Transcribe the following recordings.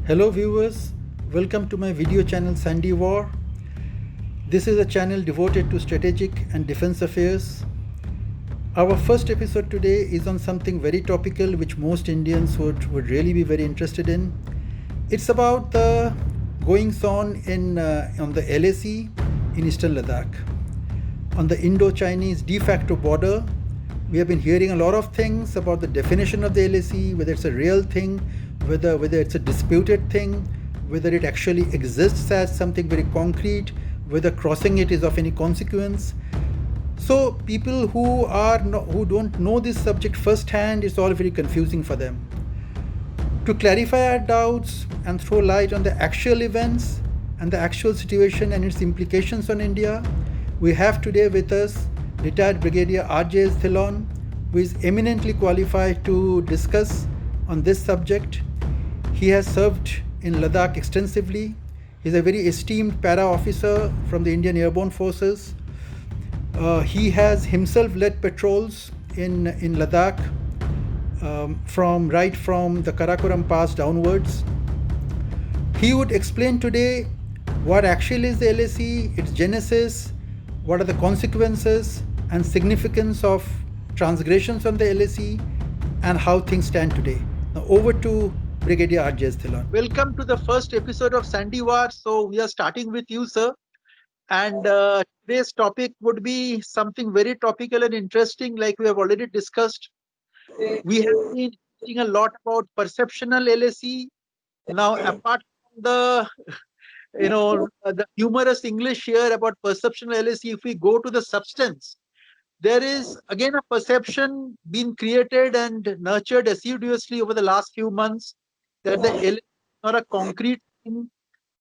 Hello viewers, welcome to my video channel Sandy War. This is a channel devoted to strategic and defense affairs. Our first episode today is on something very topical which most Indians would really be very interested in. It's about the goings on on the LAC in eastern Ladakh. On the Indo-Chinese de facto border, we have been hearing a lot of things about the definition of the LAC, whether it's a real thing, whether it's a disputed thing, whether it actually exists as something very concrete, whether crossing it is of any consequence. So people who don't know this subject firsthand, it's all very confusing for them. To clarify our doubts and throw light on the actual events and the actual situation and its implications on India, we have today with us retired Brigadier R.J.S. Dhillon, who is eminently qualified to discuss on this subject. He has served in Ladakh extensively. He is a very esteemed para officer from the Indian Airborne Forces. He has himself led patrols in Ladakh from the Karakoram Pass downwards. He would explain today what actually is the LAC, its genesis, what are the consequences and significance of transgressions on the LAC, and how things stand today. Now over to Brigadier R.J.S. Dhillon. Welcome to the first episode of Sandy War. So we are starting with you, sir. And today's topic would be something very topical and interesting, like we have already discussed. We have been hearing a lot about perceptional LAC. Now, apart from the humorous English here about perceptional LAC, if we go to the substance, there is again a perception being created and nurtured assiduously over the last few months that the LAC is not a concrete thing.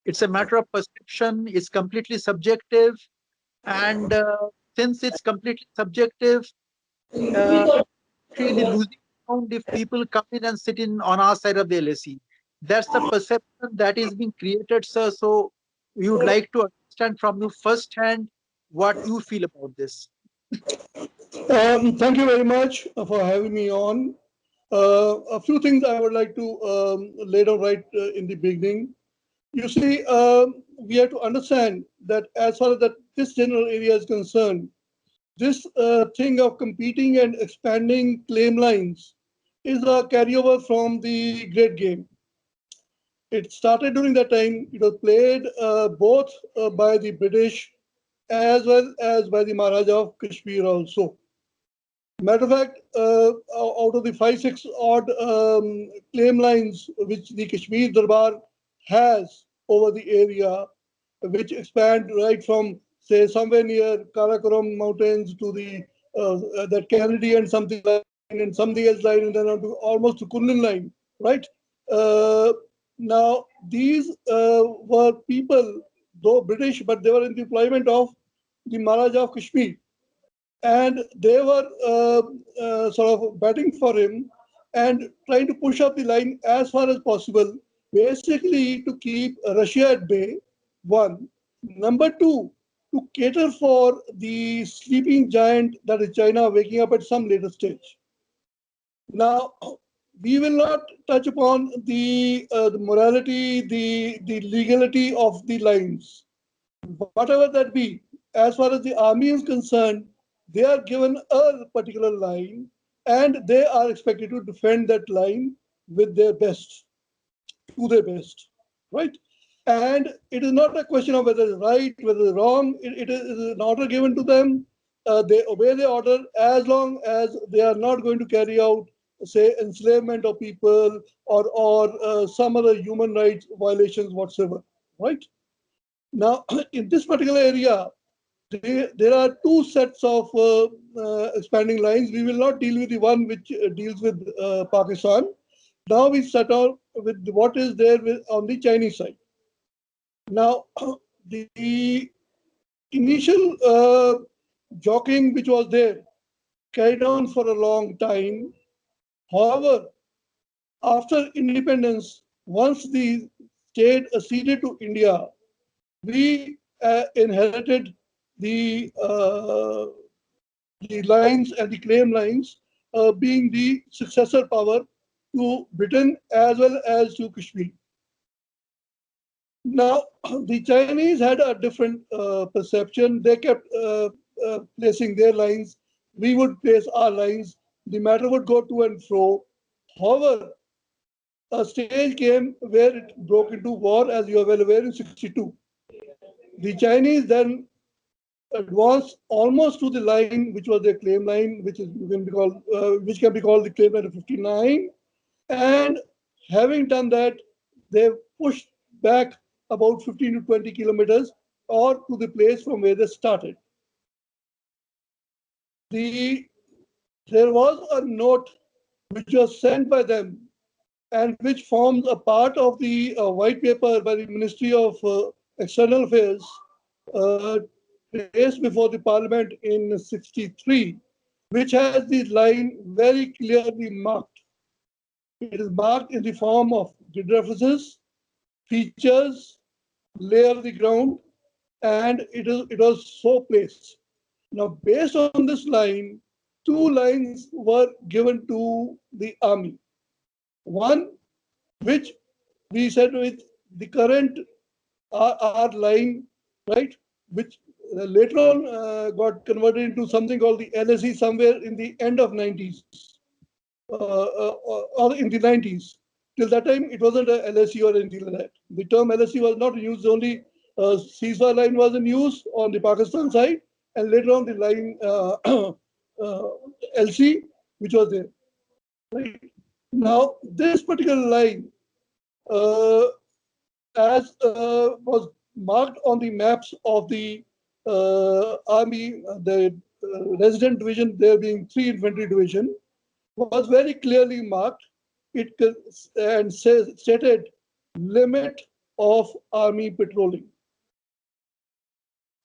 It's a matter of perception. It's completely subjective. And since it's completely subjective, really losing ground if people come in and sit in on our side of the LAC. That's the perception that is being created, sir. So we would like to understand from you firsthand what you feel about this. Thank you very much for having me on. A few things I would like to lay down right in the beginning. You see, we have to understand that as far as this general area is concerned, this thing of competing and expanding claim lines is a carryover from the Great Game. It started during that time. It was played both by the British as well as by the Maharaja of Kashmir also. Matter of fact, out of the 5-6 odd claim lines which the Kashmir Darbar has over the area, which expand right from, say, somewhere near Karakoram Mountains to the that Kennedy and something line and something else line, and then on to almost to Kunlun line, right? Uh, Now, these were people, though British, but they were in the employment of the Maharaja of Kashmir, and they were sort of batting for him and trying to push up the line as far as possible, basically to keep Russia at bay, one. Number two, to cater for the sleeping giant that is China waking up at some later stage. Now, we will not touch upon the morality, the legality of the lines. Whatever that be, as far as the army is concerned, they are given a particular line and they are expected to defend that line with their best, to their best, right? And it is not a question of whether it's right, whether it's wrong. It is an order given to them. They obey the order as long as they are not going to carry out, say, enslavement of people or some other human rights violations whatsoever, right? Now, in this particular area, there are two sets of expanding lines. We will not deal with the one which deals with Pakistan. Now we start out with what is there on the Chinese side. Now, the initial jockeying which was there carried on for a long time. However, after independence, once the state acceded to India, we inherited the lines and the claim lines being the successor power to Britain as well as to Kashmir. Now, the Chinese had a different perception. They kept placing their lines. We would place our lines. The matter would go to and fro. However, a stage came where it broke into war, as you are well aware, in 62. The Chinese then advanced almost to the line, which was their claim line, which can be called the claim line of 59. And having done that, they pushed back about 15 to 20 kilometers or to the place from where they started. There was a note which was sent by them and which forms a part of the white paper by the Ministry of External Affairs uh, placed before the Parliament in 63, which has the line very clearly marked. It is marked in the form of grid references, features, layer of the ground, and it was so placed. Now, based on this line, two lines were given to the army. One, which we said with the current R line, right, which later on got converted into something called the LSE somewhere in the end of 90s or in the 90s. Till that time, it wasn't a LSE or anything like that. The term LSE was not used, only ceasefire line was in use on the Pakistan side, and later on the line LC, which was there. Right? Now, this particular line, uh, as was marked on the maps of the army, the resident division, there being 3 infantry division, was very clearly marked. It and stated limit of army patrolling.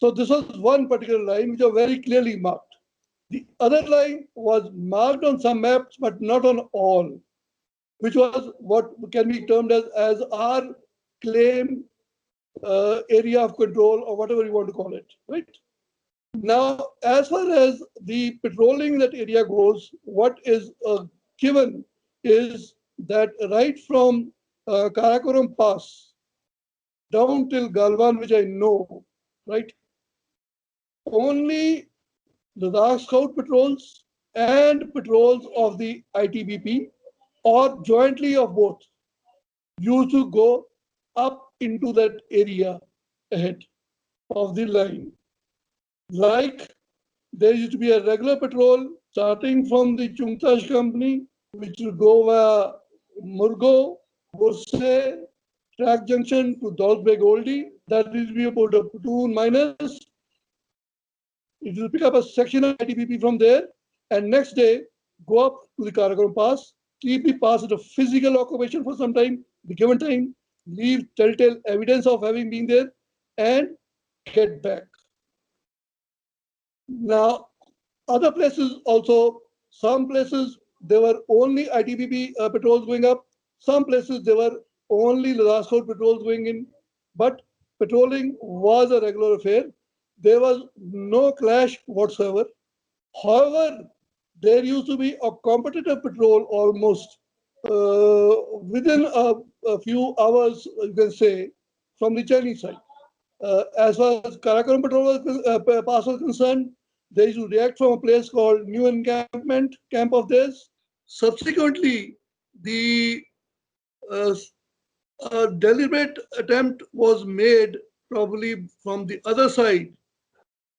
So this was one particular line which was very clearly marked. The other line was marked on some maps, but not on all, which was what can be termed as our claim area of control, or whatever you want to call it, right? Now, as far as the patrolling in that area goes, what is given is that right from Karakoram Pass down till Galwan, which I know, right, only Ladakh Scout patrols and patrols of the ITBP or jointly of both used to go up into that area ahead of the line. Like there used to be a regular patrol starting from the Chungtash company, which would go via Murgo, Burse, Track Junction to Dolbeg Oldie. That is be about a platoon minus. It will pick up a section of ITBP from there, and next day go up to the Karakoram Pass, keep the pass at a physical occupation for some time, the given time, leave telltale evidence of having been there, and get back. Now, other places also, some places there were only ITBP patrols going up, some places there were only Ladakh Scout patrols going in, but patrolling was a regular affair. There was no clash whatsoever. However, there used to be a competitive patrol almost within a few hours, you can say, from the Chinese side. As far as Karakoram patrol pass was concerned, they used to react from a place called New Encampment camp of theirs. Subsequently, the uh, a deliberate attempt was made probably from the other side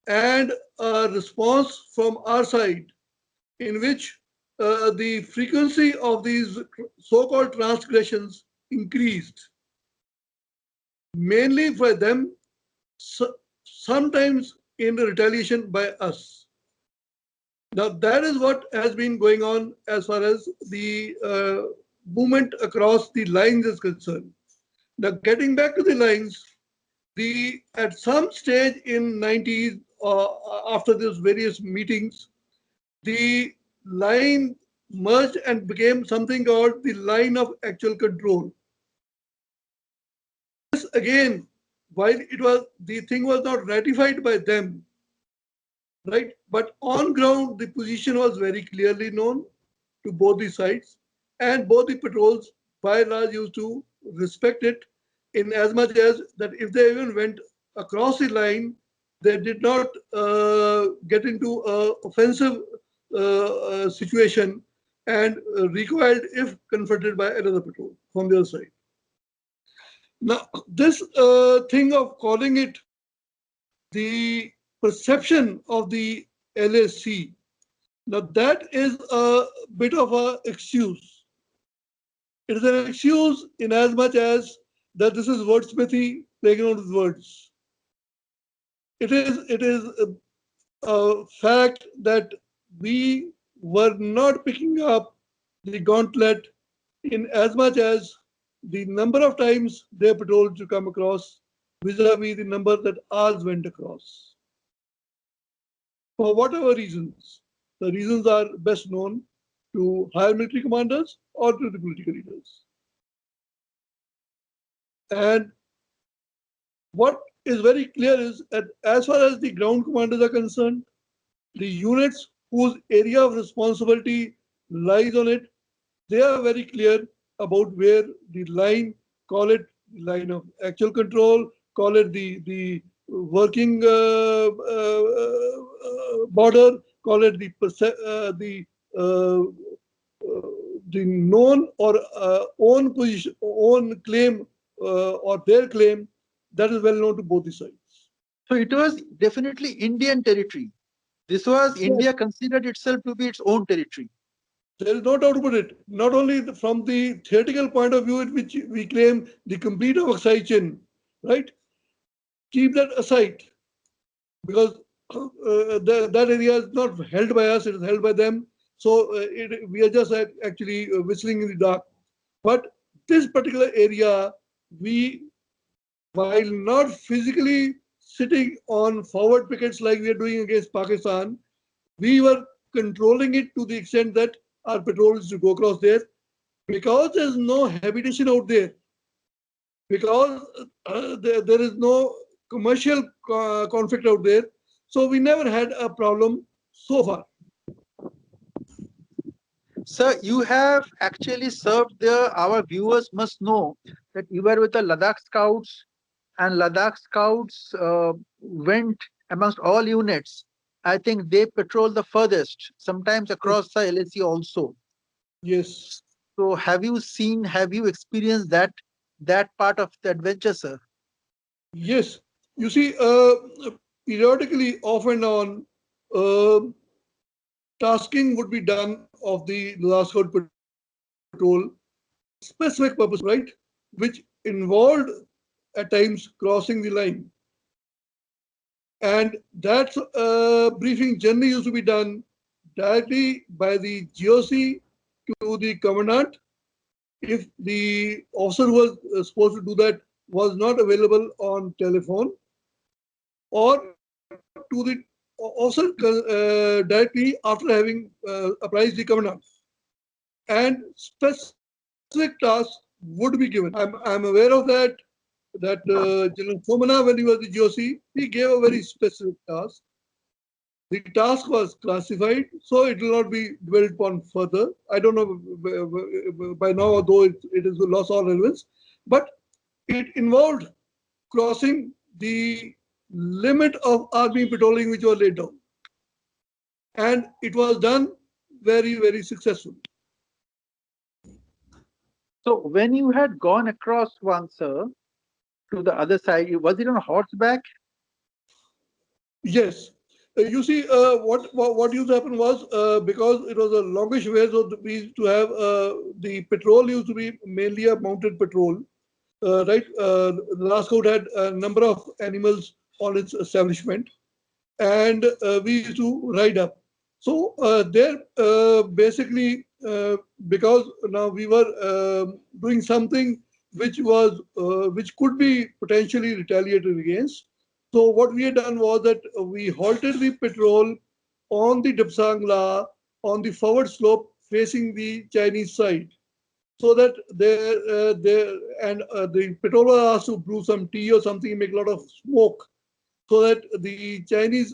and a response from our side in which the frequency of these so-called transgressions increased, mainly by them, sometimes in retaliation by us. Now, that is what has been going on as far as the movement across the lines is concerned. Now, getting back to the lines, at some stage in 90s, after these various meetings, the line merged and became something called the line of actual control. This again, while the thing was not ratified by them, right? But on ground, the position was very clearly known to both the sides, and both the patrols by and large used to respect it. in as much as that if they even went across the line, they did not get into a offensive situation and recoiled if confronted by another patrol from the other side. Now, this thing of calling it the perception of the LAC, now that is a bit of an excuse. It is an excuse in as much as that this is wordsmithy, playing around with words. It is a fact that we were not picking up the gauntlet in as much as the number of times their patrols to come across vis-a-vis the number that ours went across. For whatever reasons, the reasons are best known to higher military commanders or to the political leaders. And what is very clear is that as far as the ground commanders are concerned, the units whose area of responsibility lies on it, they are very clear about where the line, call it the line of actual control, call it the working border, call it uh, the known or own position, own claim or their claim, that is well known to both the sides. So it was definitely Indian territory. This was Yes. India considered itself to be its own territory. There is no doubt about it. Not only from the theoretical point of view, in which we claim the complete of Aksai Chin, right? Keep that aside, because that area is not held by us; it is held by them. So we are just actually whistling in the dark. But this particular area, we, while not physically sitting on forward pickets like we are doing against Pakistan, we were controlling it to the extent that our patrol is to go across there because there's no habitation out there, because there is no commercial conflict out there. So we never had a problem so far. Sir, you have actually served there. Our viewers must know that you were with the Ladakh Scouts, and Ladakh Scouts went amongst all units. I think they patrol the furthest, sometimes across the LAC also. Yes. So, have you experienced that part of the adventure, sir? Yes. You see, periodically, off and on, uh, tasking would be done of the last Scout patrol, specific purpose, right? Which involved at times crossing the line. And that briefing generally used to be done directly by the GOC to the commandant. If the officer who was supposed to do that was not available on telephone, or to the officer directly after having apprised the commandant. And specific tasks would be given. I'm aware of that. That General Somana, when he was the GOC, he gave a very specific task. The task was classified, so it will not be dwelt upon further. I don't know by now, although it is lost all relevance, but it involved crossing the limit of army patrolling which was laid down. And it was done very, very successfully. So, when you had gone across once, sir, to the other side, was it on horseback? Yes. You see, what used to happen was because it was a longish way, so we used to have the patrol used to be mainly a mounted patrol, right? The last scout had a number of animals on its establishment, and we used to ride up. So there, basically, because now we were doing something which could be potentially retaliated against. So what we had done was that we halted the patrol on the Dapsangla on the forward slope facing the Chinese side, so that the patrol was asked to brew some tea or something, make a lot of smoke, so that the Chinese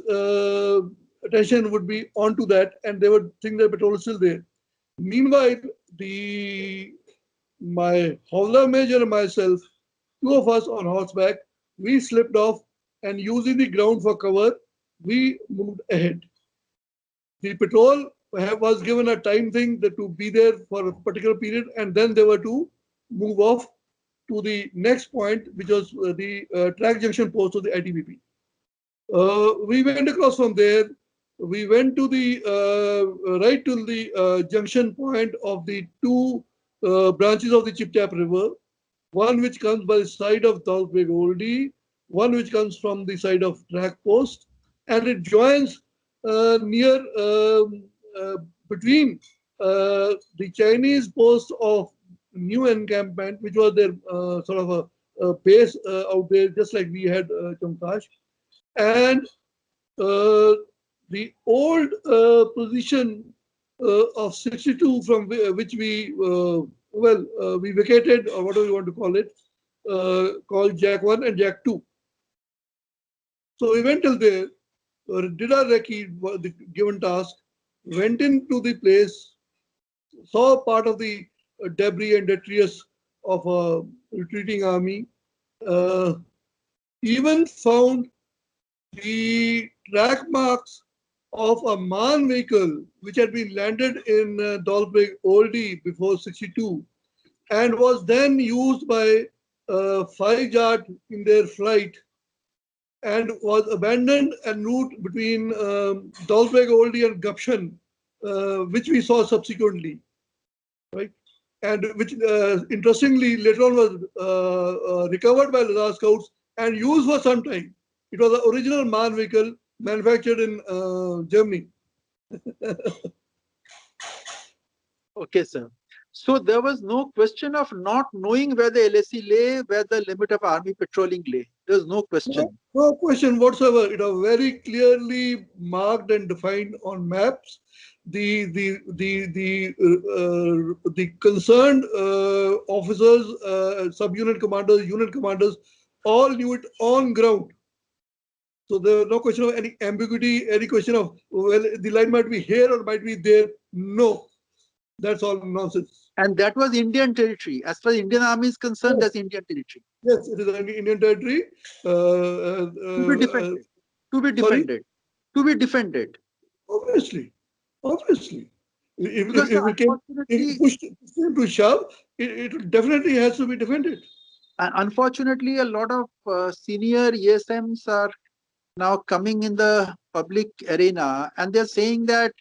attention would be onto that, and they would think that petrol is still there. Meanwhile, my Howler Major and myself two of us on horseback, we slipped off and using the ground for cover, we moved ahead. The patrol was given a time thing to be there for a particular period, and then they were to move off to the next point, which was the track junction post of the ITBP. We went across from there. We went to the right to the junction point of the two branches of the Chiptap River, one which comes by the side of Dalbeg Oldie, one which comes from the side of track post, and it joins near between the Chinese post of New Encampment, which was their sort of a base out there, just like we had Chamtash, and the old position of 62 from which we we vacated, or whatever you want to call it, called Jack 1 and Jack 2. So we went till there, did our recce, the given task, went into the place, saw part of the debris and detritus of a retreating army, even found the track marks of a MAN vehicle which had been landed in Dalbeg Oldie before 62 and was then used by 5-Jat in their flight and was abandoned en route between Dalbeg Oldie and Gupshan, which we saw subsequently, right? And which interestingly later on was recovered by Ladakh Scouts and used for some time. It was the original MAN vehicle manufactured in Germany. Okay, sir. So there was no question of not knowing where the LAC lay, where the limit of army patrolling lay. There was no question. No question whatsoever. It was very clearly marked and defined on maps. The concerned officers, subunit commanders, unit commanders, all knew it on ground. So there was no question of any ambiguity, any question of, well, the line might be here or might be there. No, that's all nonsense. And that was Indian territory. As far as Indian Army is concerned, that's Indian territory. Yes, it is an Indian territory. To be defended. To be defended. To be defended. Obviously. Obviously. If unfortunately, push to shove, it definitely has to be defended. And unfortunately, a lot of senior ESMs are now coming in the public arena, and they're saying that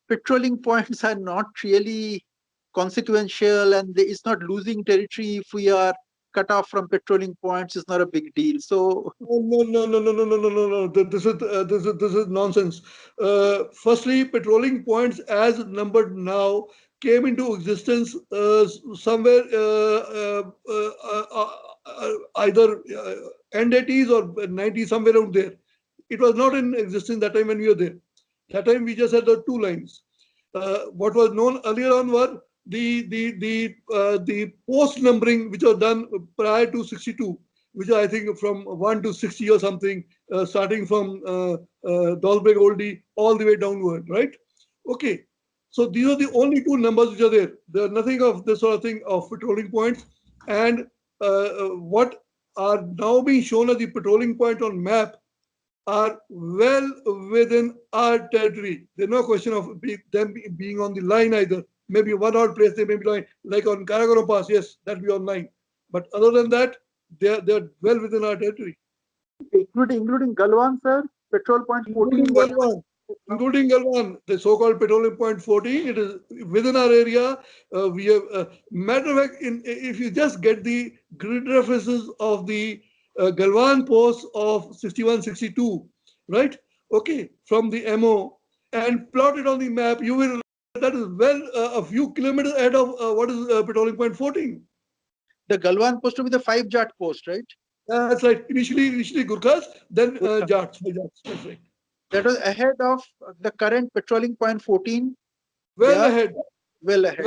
patrolling points are not really consequential, and it's not losing territory if we are cut off from patrolling points. It's not a big deal. So no. This is nonsense. Firstly, patrolling points as numbered now came into existence somewhere either end 80s or 90s, somewhere around there. It was not in existence that time when we were there. That time we just had the two lines. What was known earlier on were the post numbering which was done prior to 62, which I think from 1 to 60 or something, starting from Dalbeg Oldie all the way downward, right? Okay. So these are the only two numbers which are there. There are nothing of this sort of thing of patrolling points. And what are now being shown as the patrolling point on map are well within our territory. There's no question of them being on the line either. Maybe one odd place they may be lying, like on Karakoram Pass, yes, that'll be on line. But other than that, they're well within our territory. Including Galwan, sir, patrol point 14. Including Galwan, the so-called patrolling point 14, it is within our area. We have, matter of fact, if you just get the grid references of the Galwan post of 61, 62, right? Okay, from the MO and plot it on the map, you will, that is well a few kilometers ahead of what is patrolling point 14. The Galwan post to be the 5-Jat post, right? That's right. Initially Gurkhas, then Jats. That's right. That was ahead of the current patrolling point 14. Well ahead. Well ahead.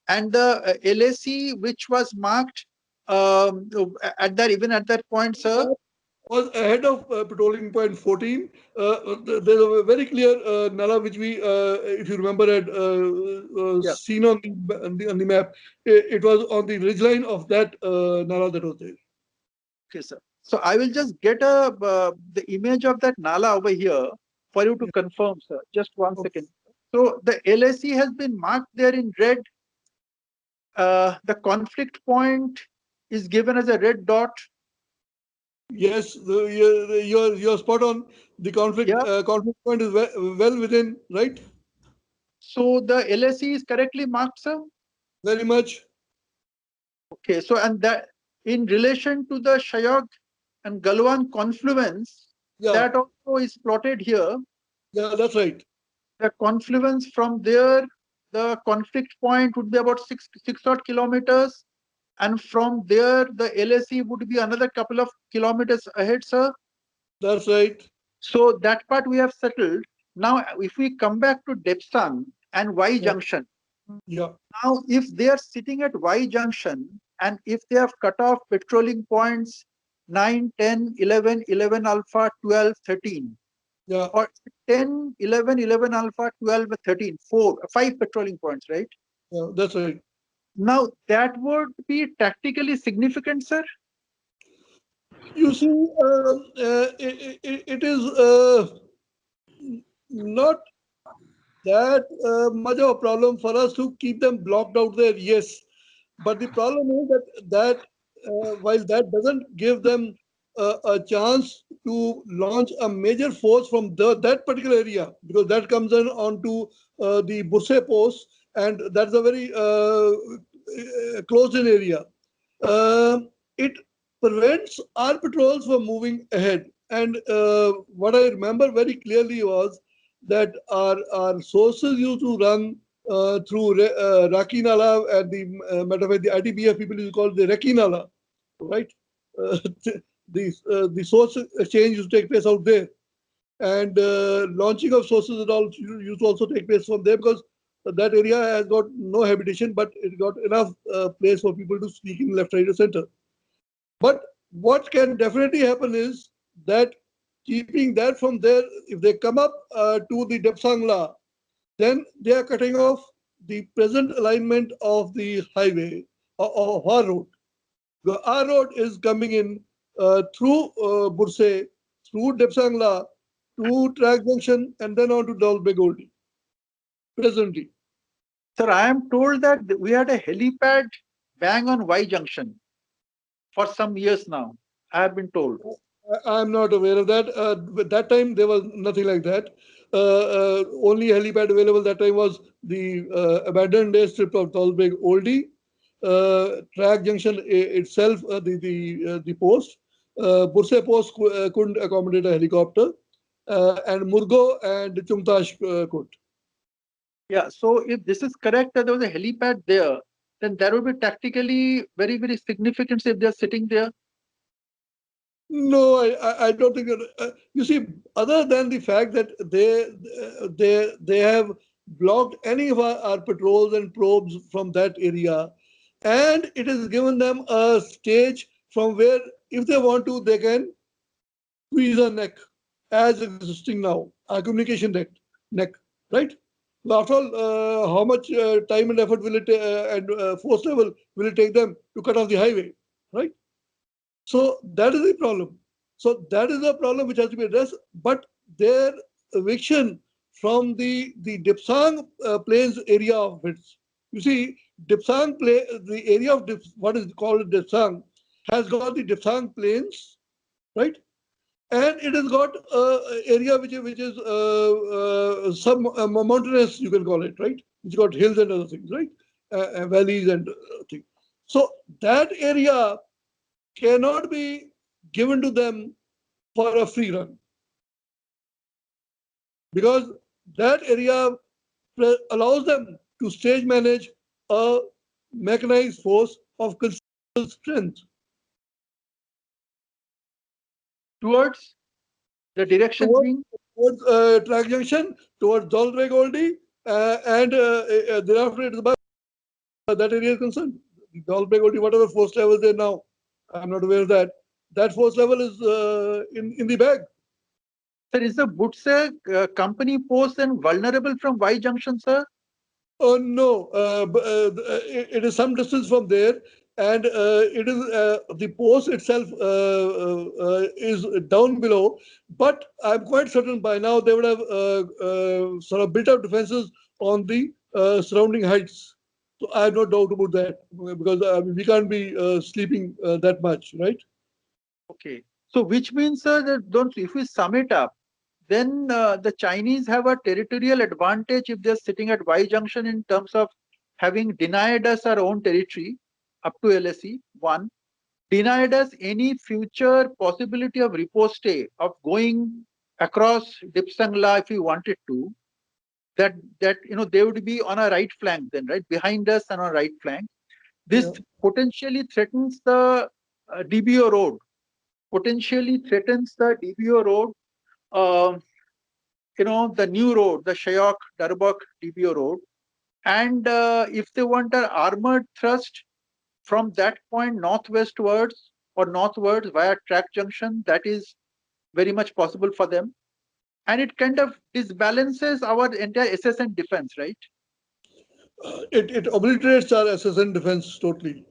And the LAC, which was marked even at that point, sir, was ahead of patrolling point 14. There's a very clear nala which we, if you remember, had seen on the map. It was on the ridgeline of that nala that was there. Okay, sir. So I will just get the image of that Nala over here for you to confirm, sir. Just one Okay. second. So the LAC has been marked there in red. The conflict point is given as a red dot. Yes, you're spot on. The Yeah. conflict point is well within, right? So the LAC is correctly marked, sir. Very much. Okay. So and that in relation to the Shayok and Galwan confluence, Yeah, that also is plotted here. yeah, that's right. The confluence from there, the conflict point would be about six odd kilometers, and from there the LAC would be another couple of kilometers ahead, sir. That's right. So that part we have settled. Now, if we come back to Depsang and Y Yeah, junction, yeah, now if they are sitting at Y junction and if they have cut off patrolling points 9, 10, 11, 11 alpha, 12, 13, yeah, or 10, 11, 11 alpha, 12, 13, 4, 5 patrolling points, right? yeah, that's right. Now, that would be tactically significant, sir. You see, it is not that much of a problem for us to keep them blocked out there, yes. But the problem is that while that doesn't give them a chance to launch a major force from that particular area, because that comes in onto the Burse post, and that's a very closed-in area. It prevents our patrols from moving ahead. And what I remember very clearly was that our sources used to run through Raki Nala, and matter of fact, the ITBF people used to call it the Raki Nala, right? Uh, the source exchange used to take place out there, and launching of sources and all used to also take place from there, because that area has got no habitation, but it got enough place for people to sneak in left, right, or center. But what can definitely happen is that keeping that from there, if they come up to the Depsangla, then they are cutting off the present alignment of the highway or our road. Our road is coming in through Burse, through Depsangla, to Track Junction, and then on to Dalbegoldi, presently. Sir, I am told that we had a helipad bang on Y junction for some years now. I have been told. I'm not aware of that. At that time, there was nothing like that. Only helipad available that time was the abandoned airstrip of Dalbeg Oldie, Track Junction itself, the post. Burse post couldn't accommodate a helicopter, and Murgo and Chungtash could. Yeah. So if this is correct that there was a helipad there, then that would be tactically very, very significant if they're sitting there. No, I don't think that. You see, other than the fact that they have blocked any of our patrols and probes from that area, and it has given them a stage from where, if they want to, they can squeeze a neck as existing now, a communication neck, right? Well, after all, how much time and effort will it and force level will it take them to cut off the highway, right? So that is the problem. So that is a problem which has to be addressed. But their eviction from the Dipsang Plains area of it. You see, the area of what is called Dipsang has got the Dipsang Plains, right? And it has got area which is some mountainous, you can call it, right? It's got hills and other things, right? Valleys and things. So that area cannot be given to them for a free run, because that area allows them to stage manage a mechanized force of considerable strength Towards the directions towards, being. towards Track Junction, towards Dalbeg Oldie, and thereafter it is about that area is concerned. Dalbeg Oldie, whatever force level there now, I'm not aware of that. That force level is in the bag. Sir, is the Butse company post then vulnerable from Y junction, sir? No, it is some distance from there. and it is the post itself is down below. But I'm quite certain by now they would have sort of built up defenses on the surrounding heights. So I have no doubt about that, because we can't be sleeping that much, right? Okay. So which means, sir, that don't if we sum it up, then the Chinese have a territorial advantage if they're sitting at Y junction in terms of having denied us our own territory up to LSE. One, denied us any future possibility of riposte, of going across Dipsangla if we wanted to. That they would be on our right flank then, right behind us and on right flank. This Yeah. potentially threatens the DBO road. Potentially threatens the DBO road. um, the new road, the Shayok Darbuk DBO road. And if they want an armored thrust from that point northwestwards or northwards via track junction, that is very much possible for them. And it kind of disbalances our entire SSN defense, right? It obliterates our SSN defense totally.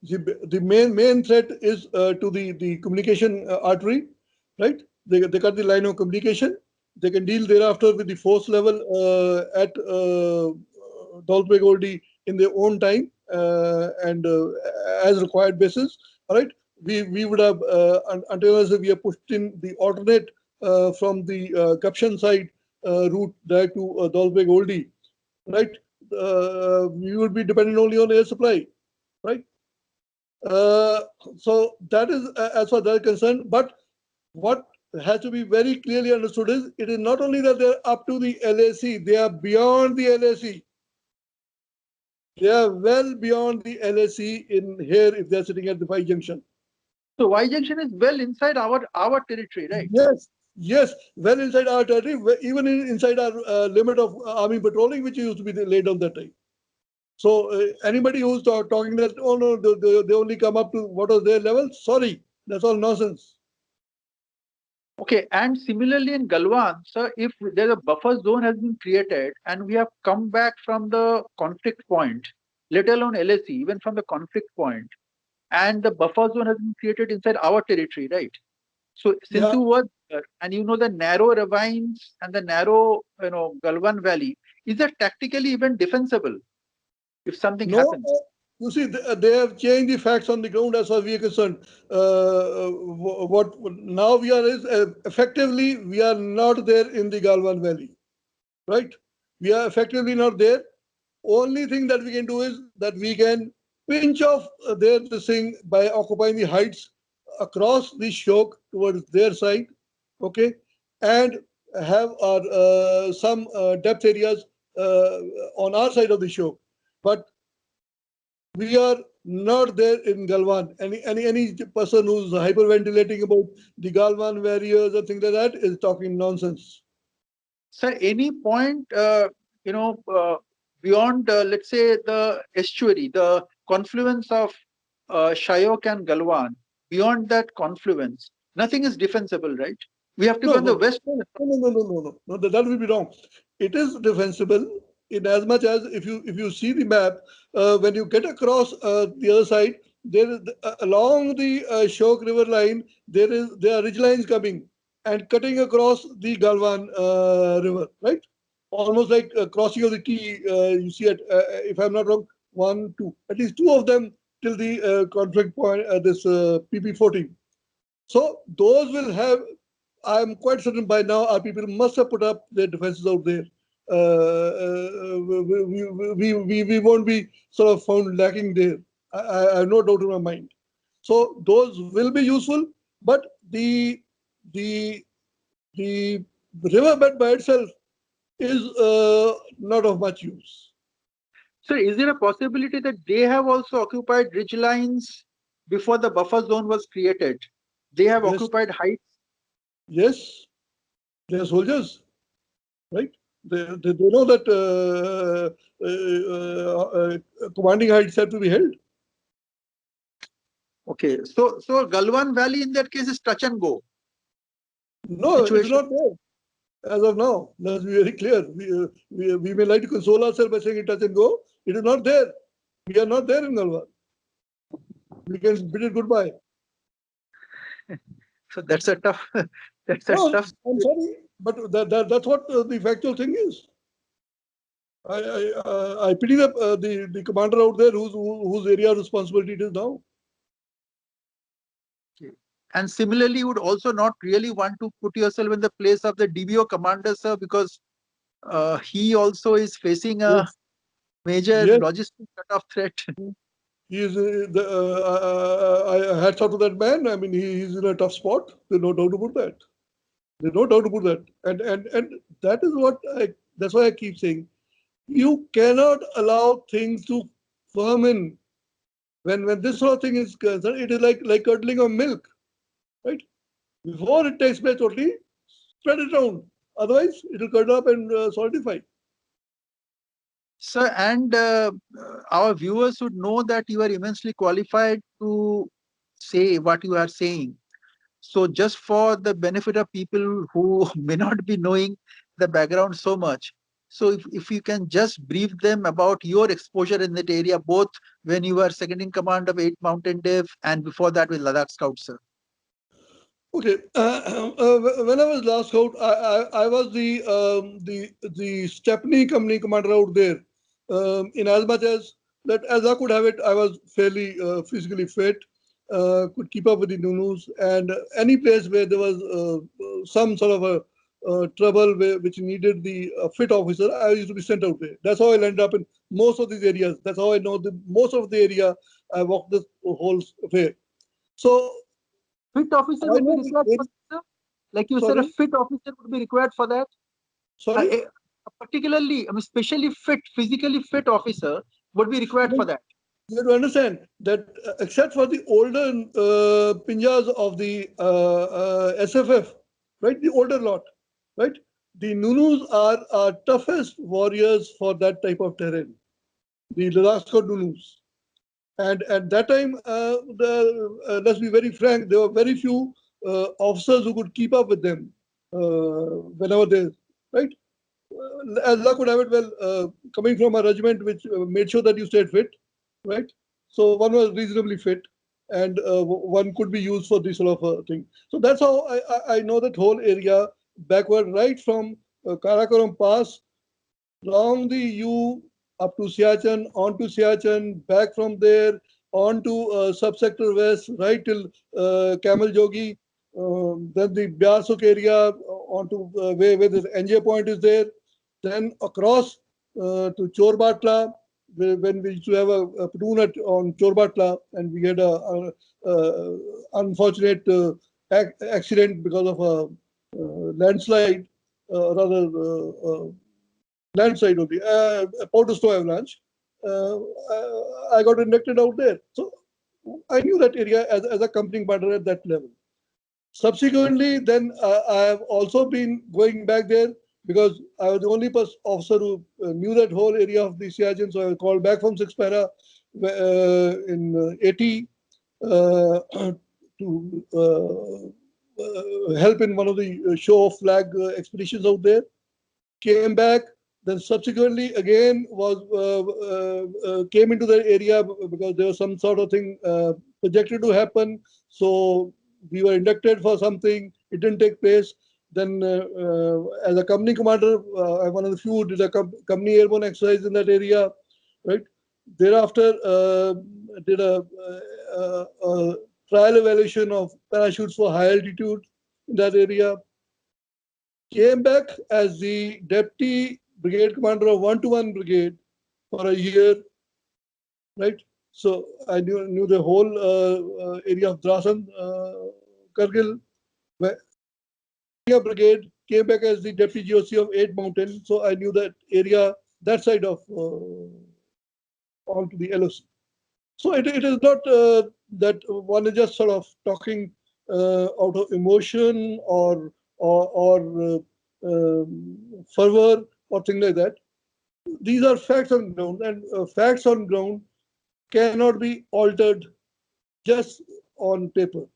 The main threat is to the communication artery, right? They cut the line of communication. They can deal thereafter with the force level at Dalsbeg Oldie in their own time and as required basis. All right, we would have until we have pushed in the alternate from the Kapshan side route direct to Dalsbeg Oldie, right? We would be dependent only on air supply, right? Uh, so that is as far as that is concerned. But what has to be very clearly understood is it is not only that they're up to the LAC, they are beyond the LAC. They are well beyond the LAC in here if they're sitting at the Y junction. So Y junction is well inside our territory, right? Yes, yes, well inside our territory, even inside our limit of army patrolling, which used to be laid down that time. So anybody who's talking that, oh no, they only come up to what was their level, sorry, that's all nonsense. Okay, and similarly in Galwan, sir, if there's a buffer zone has been created and we have come back from the conflict point, let alone LSE, even from the conflict point, and the buffer zone has been created inside our territory, right? So since Yeah, you were there and you know the narrow ravines and the narrow, Galwan Valley, is that tactically even defensible if something no, happens? you see, they have changed the facts on the ground as far as we are concerned. What now we are is effectively we are not there in the Galwan Valley, right? We are effectively not there. Only thing that we can do is that we can pinch off this thing by occupying the heights across the Shok towards their side, okay, and have our some depth areas on our side of the Shok. But we are not there in Galwan. Any person who's hyperventilating about the Galwan warriors and things like that is talking nonsense. Sir, any point, beyond, let's say, the estuary, the confluence of Shayok and Galwan, beyond that confluence, nothing is defensible, right? We have to be No, on the no, west. no, that will be wrong. It is defensible in as much as if you see the map, when you get across the other side, there is along the Shok River line, there are ridge lines coming and cutting across the Galwan River, right? Almost like crossing of the T. You see it, if I'm not wrong, one, two, at least two of them till the conflict point. This PP14. So those will have. I'm quite certain by now our people must have put up their defenses out there. We won't be sort of found lacking there. I have no doubt in my mind. So those will be useful, but the the riverbed by itself is not of much use. So, is there a possibility that they have also occupied ridge lines before the buffer zone was created? They have Yes, occupied heights. yes, they are soldiers, right? They know that commanding heights have to be held. Okay, so Galwan Valley in that case is touch and go No, it is situation. not there as of now. Let's be very clear. We may like to console ourselves by saying it touch and go. It is not there. We are not there in Galwan. We can bid it goodbye. So that's a tough, that's a No, tough. I'm sorry, but that's what the factual thing is. I pity the commander out there whose area of responsibility it is now. And similarly, you would also not really want to put yourself in the place of the DBO commander, sir, because he also is facing a Yes, major yes, logistic cut-off threat. he is. I hats off to that man. I mean, he's in a tough spot. There's no doubt about that. There's no doubt about that. And that is what that's why I keep saying, you cannot allow things to ferment. When this sort of thing is concerned, it is like curdling of milk, right? Before it takes place totally, spread it around. Otherwise, it will curdle up and solidify. Sir, and our viewers would know that you are immensely qualified to say what you are saying. So just for the benefit of people who may not be knowing the background so much, so if you can just brief them about your exposure in that area, both when you were second in command of 8th Mountain Div and before that with Ladakh Scouts, sir. Okay. When I was last out, I was the Stepney company commander out there. In as much as that, as I could have it, I was fairly physically fit, could keep up with the Nunus, and any place where there was some sort of a trouble which needed the fit officer, I used to be sent out there. That's how I ended up in most of these areas. That's how I know the most of the area. I walked this whole affair. So Fit officer I would be know required the for that, sir? Like you said, a sorry, fit officer would be required for that. sorry. Particularly, I mean, specially fit, physically fit officer would be required for that. You have to understand that except for the older pinjas of the SFF, right, the older lot, right, the Nunus are our toughest warriors for that type of terrain, the Ladakh Nunus. And at that time, let's be very frank, there were very few officers who could keep up with them whenever they, right? As luck would have it, well, coming from a regiment which made sure that you stayed fit, right? So one was reasonably fit, and one could be used for this sort of thing. So that's how I know that whole area backward, right from Karakoram Pass, along the U up to Siachen, on to Siachen, back from there, on to subsector west, right till Camel Jogi, then the Biasuk area, onto where the NJ point is there, then across to Chorbatla, when we used to have a platoon on Chorbatla, and we had a unfortunate accident because of a landslide, landslide only, powder snow avalanche. I got inducted out there. So I knew that area as a company commander at that level. Subsequently, then I have also been going back there because I was the only officer who knew that whole area of the Siachen. So I was called back from 6 Para in 80 to help in one of the show of flag expeditions out there. Came back, then subsequently again was came into the area because there was some sort of thing projected to happen. So we were inducted for something. It didn't take place. Then, as a company commander, I'm one of the few who did a company airborne exercise in that area, right? Thereafter, did a trial evaluation of parachutes for high altitude in that area. Came back as the deputy brigade commander of 121 Brigade for a year, right? So I knew the whole area of Drasan, Kargil, Brigade, came back as the deputy GOC of 8 Mountain. So I knew that area, that side of onto the LOC. So it is not that one is just sort of talking out of emotion or fervor or things like that. These are facts on ground, and facts on ground cannot be altered just on paper.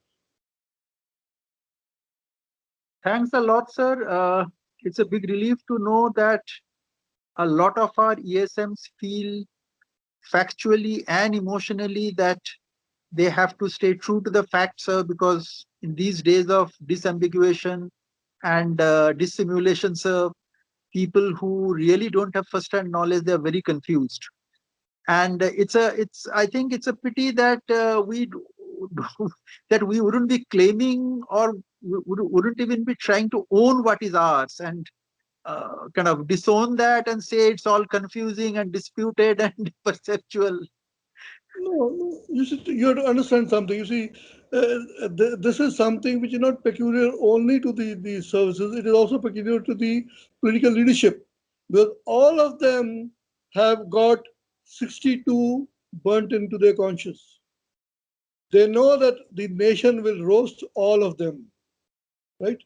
Thanks a lot, sir. It's a big relief to know that a lot of our ESMs feel factually and emotionally that they have to stay true to the facts, sir, because in these days of disambiguation and dissimulation, sir, people who really don't have first-hand knowledge, they are very confused. And I think it's a pity that that we wouldn't be claiming, or wouldn't even be trying to own what is ours, and kind of disown that and say it's all confusing and disputed and perceptual. No, no, you have to understand something. You see, this is something which is not peculiar only to the services. It is also peculiar to the political leadership, because all of them have got 62 burnt into their conscience. They know that the nation will roast all of them, right?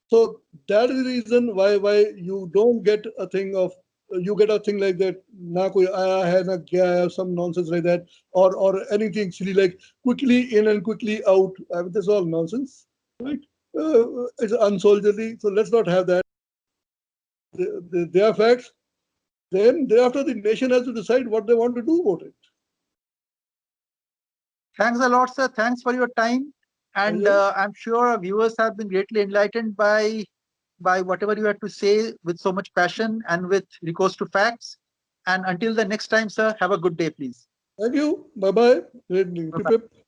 So that is the reason why you don't get a thing of, you get a thing like that, na koi aaya hai na gaya hai, some nonsense like that, or anything silly like quickly in and quickly out. I mean, that's all nonsense, right? It's unsoldierly. So let's not have that. They are facts. Then thereafter, the nation has to decide what they want to do about it. Thanks a lot, sir. Thanks for your time. And Pleasure. I'm sure our viewers have been greatly enlightened by whatever you had to say with so much passion and with recourse to facts. And until the next time, sir, have a good day, please. Thank you. Bye bye. Great evening. Pip, Bye-bye. pip.